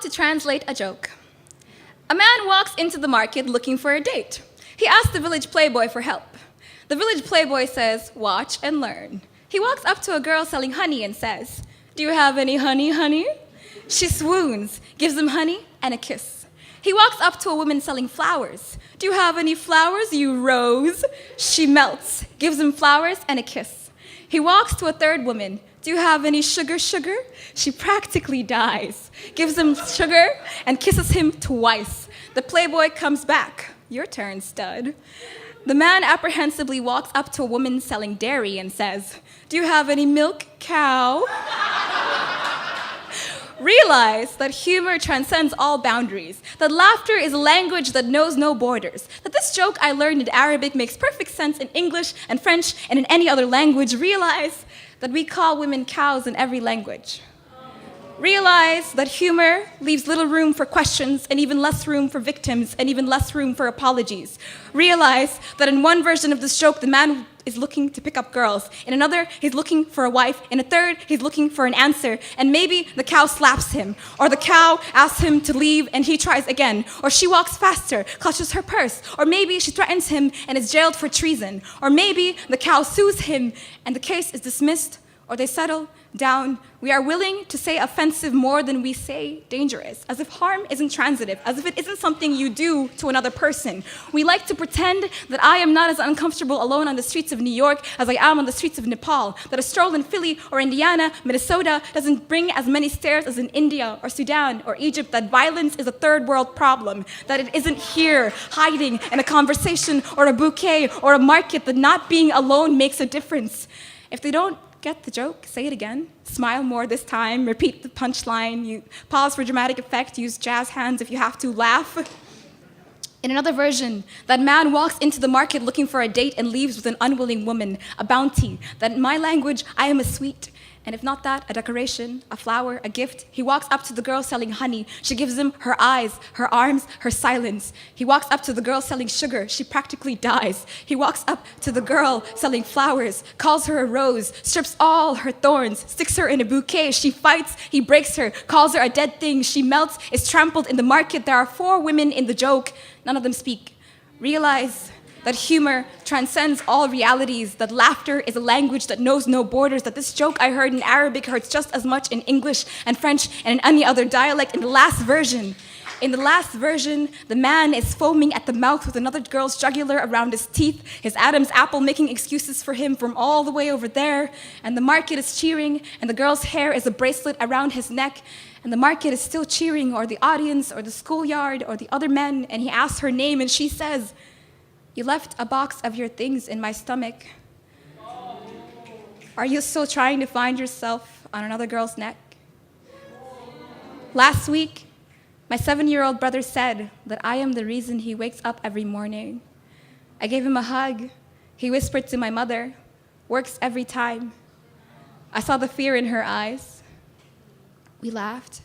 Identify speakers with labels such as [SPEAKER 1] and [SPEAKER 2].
[SPEAKER 1] to translate a joke. A man walks into the market looking for a date. He asks the village playboy for help. The village playboy says, "Watch and learn." He walks up to a girl selling honey and says, "Do you have any honey, honey?" She swoons, gives him honey and a kiss. He walks up to a woman selling flowers. "Do you have any flowers, you rose?" She melts, gives him flowers and a kiss. He walks to a third woman. "Do you have any sugar, sugar?" She practically dies, gives him sugar and kisses him twice. The playboy comes back. "Your turn, stud." The man apprehensively walks up to a woman selling dairy and says, "Do you have any milk, cow?" Realize that humor transcends all boundaries, that laughter is a language that knows no borders, that this joke I learned in Arabic makes perfect sense in English and French and in any other language. Realize that we call women cows in every language. Realize that humor leaves little room for questions and even less room for victims and even less room for apologies. Realize that in one version of this joke, the man is looking to pick up girls. In another, he's looking for a wife. In a third, he's looking for an answer. And maybe the cow slaps him, or the cow asks him to leave and he tries again, or she walks faster, clutches her purse, or maybe she threatens him and is jailed for treason, or maybe the cow sues him and the case is dismissed, or they settle down. We are willing to say offensive more than we say dangerous, as if harm isn't transitive, as if it isn't something you do to another person. We like to pretend that I am not as uncomfortable alone on the streets of New York as I am on the streets of Nepal, that a stroll in Philly or Indiana, Minnesota doesn't bring as many stares as in India or Sudan or Egypt, that violence is a third world problem, that it isn't here hiding in a conversation or a bouquet or a market, that not being alone makes a difference. If they don't get the joke, say it again. Smile more this time, repeat the punchline, you pause for dramatic effect, use jazz hands if you have to, laugh. In another version, that man walks into the market looking for a date and leaves with an unwilling woman, a bounty, that in my language, I am a sweet, and if not that, a decoration, a flower, a gift. He walks up to the girl selling honey. She gives him her eyes, her arms, her silence. He walks up to the girl selling sugar. She practically dies. He walks up to the girl selling flowers, calls her a rose, strips all her thorns, sticks her in a bouquet. She fights, he breaks her, calls her a dead thing. She melts, is trampled in the market. There are 4 women in the joke. None of them speak. Realize that humor transcends all realities, that laughter is a language that knows no borders, that this joke I heard in Arabic hurts just as much in English and French and in any other dialect. In the last version, the man is foaming at the mouth with another girl's jugular around his teeth, his Adam's apple making excuses for him from all the way over there, and the market is cheering, and the girl's hair is a bracelet around his neck, and the market is still cheering, or the audience, or the schoolyard, or the other men, and he asks her name, and she says, "You left a box of your things in my stomach. Are you still trying to find yourself on another girl's neck?" Last week, my 7-year-old brother said that I am the reason he wakes up every morning. I gave him a hug. He whispered to my mother, "Works every time." I saw the fear in her eyes. We laughed.